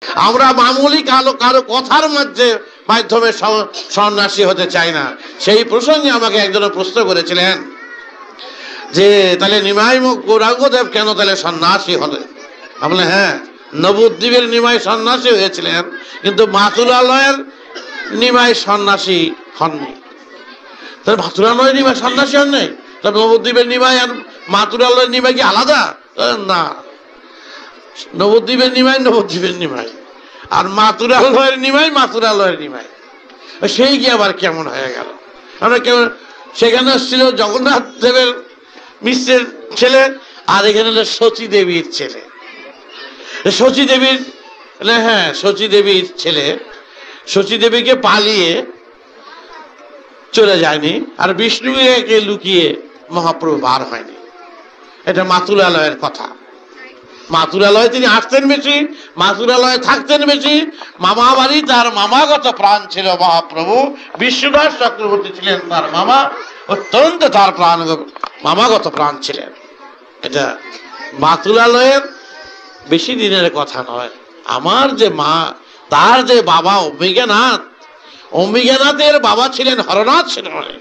আমরা মামুলি কারো কথার মাধ্যমে সন্ন্যাসী হতে চাই না। সেই প্রসঙ্গে আমাকে একজন প্রশ্ন করেছিলেন যে তাহলে নিমাই গৌরাঙ্গদেব কেন তাহলে সন্ন্যাসী হলেন? বলে হ্যাঁ, নবদ্বীপের নিমাই সন্ন্যাসী হয়েছিলেন, কিন্তু মাতুলালয়ের নিমাই সন্ন্যাসী হননি। তাহলে মাতুলালয়ের নিমাই সন্ন্যাসী হন নাই? তাহলে নবদ্বীপের নিমাই আর মাতুলালয়ের নিমাই কি আলাদা? না, নবদ্বীপের নিমাই নবদ্বীপের নিমাই, আর মাতুলালয়ের নিমাই মাতুলালয়ের নিমাই। সেই কি আবার কেমন হয়ে গেল? আমরা কেমন সেখানে ছিল জগন্নাথ দেবের মিশ্রের ছেলে, আর এখানে হলো শচী দেবীর ছেলে। শচী দেবীর হ্যাঁ শচী দেবীর ছেলে শচী দেবীকে পালিয়ে চলে যায়নি, আর বিষ্ণুকে লুকিয়ে মহাপ্রভু বার হয়নি। এটা মাতুলালয়ের কথা। মাতুলালয়ে তিনি আসতেন বেশি, মাতুলালয়ে থাকতেন বেশি। মামা বাড়ি তার মামাগত প্রাণ ছিল মহাপ্রভু। বিশ্বদাস চক্রবর্তী ছিলেন তার মামা, অত্যন্ত তার মামাগত প্রাণ ছিলেন। এটা মাতুলালয়ের বেশি দিনের কথা নয়। আমার যে মা, তার যে বাবা অম্বিকানাথ, অম্বিকানাথের বাবা ছিলেন হরনাথ সেনামণি।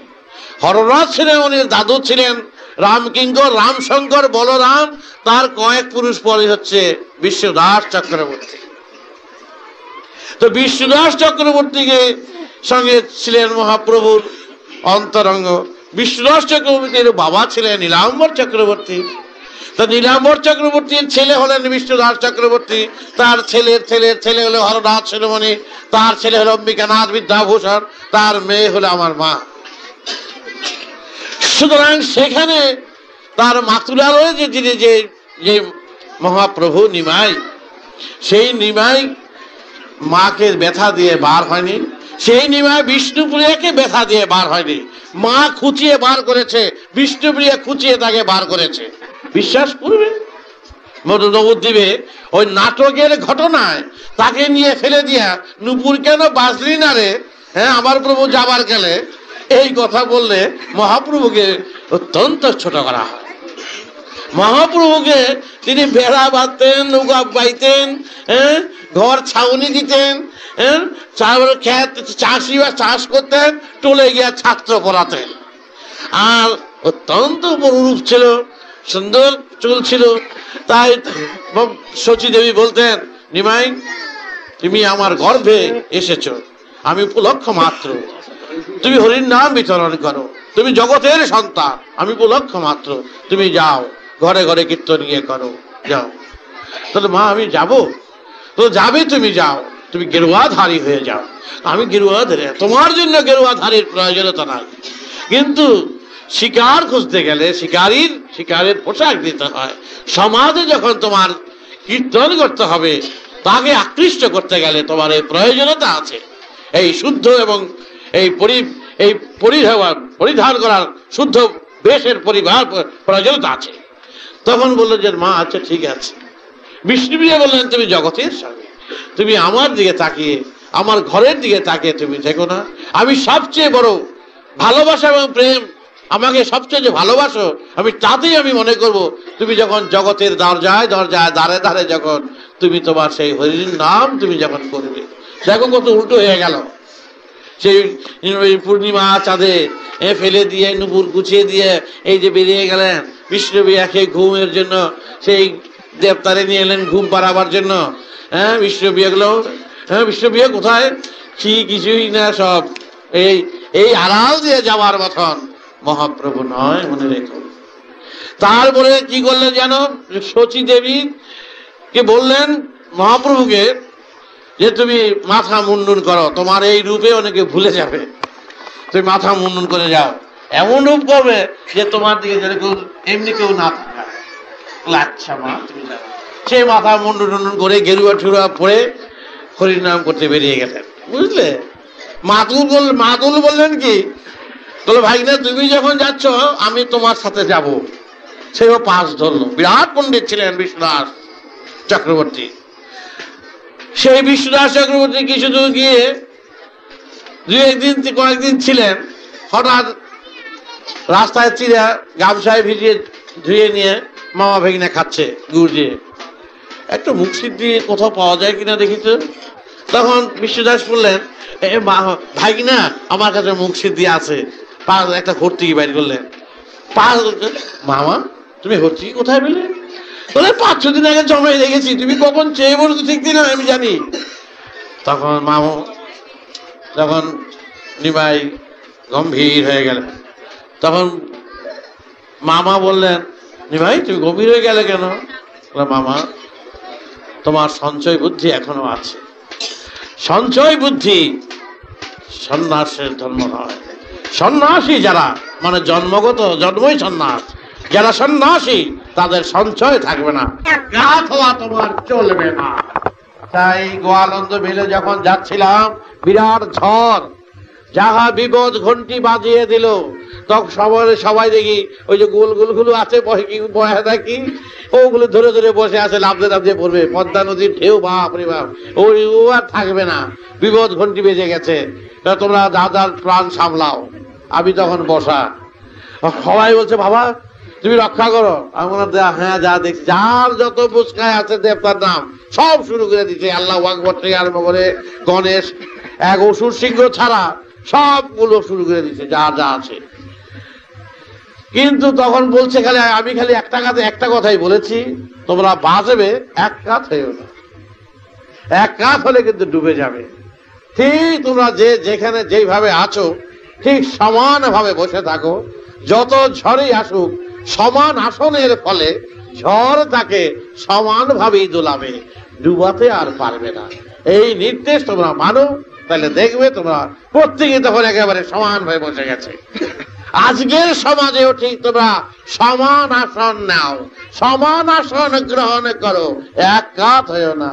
হরনাথ সেনামণির দাদু ছিলেন রামকিঙ্কর, রামশঙ্কর, বলরাম। তার কয়েক পুরুষ পরে হচ্ছে বিশ্বদাস চক্রবর্তী। তো বিশ্বদাস চক্রবর্তীকে সঙ্গে ছিলেন মহাপ্রভুর অন্তরঙ্গ। বিশ্বদাস চক্রবর্তীর বাবা ছিলেন নীলাম্বর চক্রবর্তী। তো নীলাম্বর চক্রবর্তীর ছেলে হলেন বিশ্বদাস চক্রবর্তী, তার ছেলের ছেলের ছেলে হলো হরনাথ সেনামণি, তার ছেলে হলো অম্বিকানাথ বিদ্যাভূষণ, তার মেয়ে হলো আমার মা। সুতরাং সেখানে তার মাতুলালয়ে যে মহাপ্রভু নিমাই, সেই নিমাই মাকে ব্যথা দিয়ে বার হয়নি। সেই নিমাই বিষ্ণুপ্রিয়াকে ব্যথা দিয়ে বার হয়নি। মা খুঁচিয়ে বার করেছে, বিষ্ণুপ্রিয়া খুঁচিয়ে তাকে বার করেছে। বিশ্বাস করবে, নবদ্বীপে ওই নাটকের ঘটনায় তাকে নিয়ে ফেলে দিয়া নুপুর কেন বাঁচলি না রে, হ্যাঁ আমার প্রভু যাবার গেলে, এই কথা বললে মহাপ্রভুকে অত্যন্ত ছোট করা হয়। মহাপ্রভুকে তিনি বেড়া বাঁধতেন, নৌকা বাইতেন, ঘর ছাউনি দিতেন, চাষি বা চাষ করতেন, টলে গিয়া ছাত্র পড়াতেন। আর অত্যন্ত মনোরূপ ছিল, সুন্দর চুল ছিল। তাই শচী দেবী বলতেন, নিমাই তুমি আমার গর্ভে এসেছ, আমি উপলক্ষ মাত্র, তুমি হরির নাম বিতরণ করো, তুমি জগতের সন্তান, আমি উপলক্ষ মাত্র, তুমি যাও ঘরে ঘরে কীর্তন গিয়ে করো, যাও। তাহলে মা আমি যাব? তো যাবে, তুমি যাও, তুমি গেরুয়াধারী হয়ে যাও। আমি গেরুয়াধারী, তোমার জন্য গেরুয়াধারীর প্রয়োজনীয়তা নাই, কিন্তু শিকার খুঁজতে গেলে শিকারের পোশাক দিতে হয়। সমাজে যখন তোমার কীর্তন করতে হবে, তাকে আকৃষ্ট করতে গেলে তোমার এই প্রয়োজনীয়তা আছে। এই শুদ্ধ এবং এই পরিধান করার শুদ্ধ বেশের প্রয়োজনীয়তা আছে। তখন বললো যে মা আচ্ছা ঠিক আছে। বিষ্ণুপ্রিয়া বললেন, তুমি জগতের স্বামী, তুমি আমার দিকে তাকিয়ে, আমার ঘরের দিকে তাকিয়ে তুমি দেখো না, আমি সবচেয়ে বড় ভালোবাসা এবং প্রেম, আমাকে সবচেয়ে যে ভালোবাসো, আমি তাতেই আমি মনে করব তুমি যখন জগতের দরজায় দরজায় দ্বারে দ্বারে যখন তুমি তোমার সেই হরির নাম তুমি যখন করবে। দেখো কত উল্টো হয়ে গেল। সেই পূর্ণিমা চাঁদে ফেলে দিয়ে নুপুর গুছিয়ে দিয়ে এই যে বেরিয়ে গেলেন বিষ্ণুপ্রিয়াকে ঘুমের জন্য, সেই দেবতারে নিয়ে এলেন ঘুম পাড়াবার জন্য। বিষ্ণুপ্রিয়া কোথায়? কিছুই না, সব এই আড়াল দিয়ে যাওয়ার মতন মহাপ্রভু নয়, মনে রেখো। তারপরে কি করলেন জানো? শচী দেবীকে বললেন মহাপ্রভুকে যে তুমি মাথা মুন্ডন করো, তোমার এই রূপে অনেকে ভুলে যাবে, তুমি মাথা মুন্ডন করে যাও, এমন রূপ করবে যে তোমার দিকে যেরকম এমনি কেউ না থাকা। আচ্ছা মা তুমি যাও। সে মাথা মুন্ডন করে গেরুয়া ঠুরুয়া পরে হরির নাম করতে বেরিয়ে গেলেন, বুঝলে? মাতুল বললেন কি, বলে ভাই না তুমি যখন যাচ্ছ আমি তোমার সাথে যাব। সেও পাশ ধরলো। বিরাট পণ্ডিত ছিলেন বিশ্বদাস চক্রবর্তী। সেই বিশ্বদাস চক্রবর্তী কিছু দূর গিয়ে কয়েকদিন ছিলেন, হঠাৎ রাস্তায় চিরা গামছায় ভিজিয়ে ধুয়ে নিয়ে মামা ভেগিনা খাচ্ছে গুড় দিয়ে। একটু মুখসিদ্ধি কোথাও পাওয়া যায় কিনা দেখিত। তখন বিশ্বদাস বললেন, ভাগিনা আমার কাছে মুখসিদ্ধি আছে। একটা ভর্তুকি বাইর করলেন। মামা তুমি ভর্তুকি কোথায় পেলে? বলে 5-6 দিন আগে জমাই রেখেছি, তুমি কখন চেয়ে বলছো ঠিক দিন আমি জানি। তখন মামু তখন নিমাই গম্ভীর হয়ে গেলেন। তখন মামা বললেন, নিমাই তুমি গম্ভীর হয়ে গেলে কেন? মামা তোমার সঞ্চয় বুদ্ধি এখনো আছে। সঞ্চয় বুদ্ধি সন্ন্যাসের ধর্ম নয়। সন্ন্যাসী যারা মানে জন্মই সন্ন্যাস, যারা সন্ন্যাসী তাদের সঞ্চয় থাকবে না, গাছ হওয়া তোমার চলবে না। তাই গোয়ালন্দ মিলে যখন যাচ্ছিলাম বিরাট ঝড়, যাহা বিপদ ঘন্টি বাজিয়ে দিল। তখন সবাই দেখি ওই যে গোলগুলো আছে বয়া থাকি, ওগুলো ধরে ধরে বসে আছে, লাফতে পড়বে। পদ্মা নদীর ঢেউ বাপ রে বাপ, ওই ও আর থাকবে না, বিপদ ঘন্টি বেজে গেছে, তোমরা যার প্রাণ সামলাও। আমি তখন বসা, সবাই বলছে বাবা তুমি রক্ষা করো। আমি বললাম হ্যাঁ যা দেখছি, যার যত বুসকায় আছে দেবতার নাম সব শুরু করে দিচ্ছে। আল্লাহ আকবার থেকে আরম্ভ করে গণেশ, এক অসুর সিংহ ছাড়া সবগুলো শুরু করে দিচ্ছে যা যা আছে। কিন্তু তখন বলছে আমি খালি একটা কথাই বলেছি, তোমরা বাঁচবে, এক কাত হয়েও না। এক কাত হলে কিন্তু ডুবে যাবে। ঠিক তোমরা যেখানে যেইভাবে আছো ঠিক সমানভাবে বসে থাকো। যত ঝড়ই আসুক সমান আসনের ফলে ঝড় তাকে সমানভাবেই দোলাবে, ডুবাতে আর পারবে না। এই নির্দেশ তোমরা মানো, তাহলে দেখবে তোমরা প্রত্যেকে তখন একেবারে সমানভাবে বসে গেছে। আজকের সমাজেও ঠিক তোমরা সমান আসন নাও, সমান আসন গ্রহণ করো, এক কাত হয়েও না।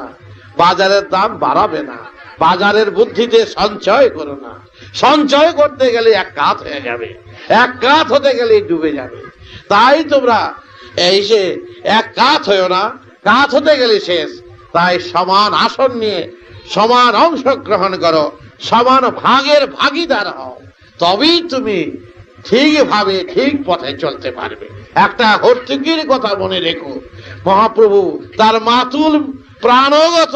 বাজারের দাম বাড়াবে না, বাজারের বুদ্ধিতে সঞ্চয় করো না। সঞ্চয় করতে গেলে এক কাত হয়ে যাবে, এক কাত হতে গেলে ডুবে যাবে। তাই তোমরা এই যে এক কাত হয়েও না, কাত হতে গেলে শেষ। তাই সমান আসন নিয়ে সমান অংশগ্রহণ করো, সমান ভাগের ভাগিদার হও, তবেই তুমি ঠিকভাবে ঠিক পথে চলতে পারবে। একটা হর্তুকির কথা মনে রেখো, মহাপ্রভু তার মাতুল প্রাণগত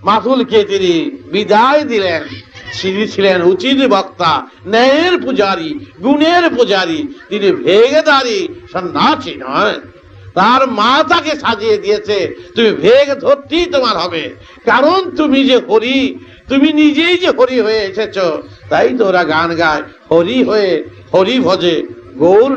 মাতুলকে তিনি বিদায় দিলেন। তিনি ছিলেন উচিত বক্তা, ন্যায়ের পূজারী, গুণের পূজারী, তিনি ভেগেদারি সন্ন্যাসী নয়। তার মা তাকে সাজিয়ে দিয়েছে, তুমি ভেগ ধরতেই তোমার হবে। কারণ তুমি যে হরি, তুমি নিজেই যে হরি হয়ে এসেছ। তাই তো ওরা গান গায়, হরি হয়ে হরি ভজে গৌর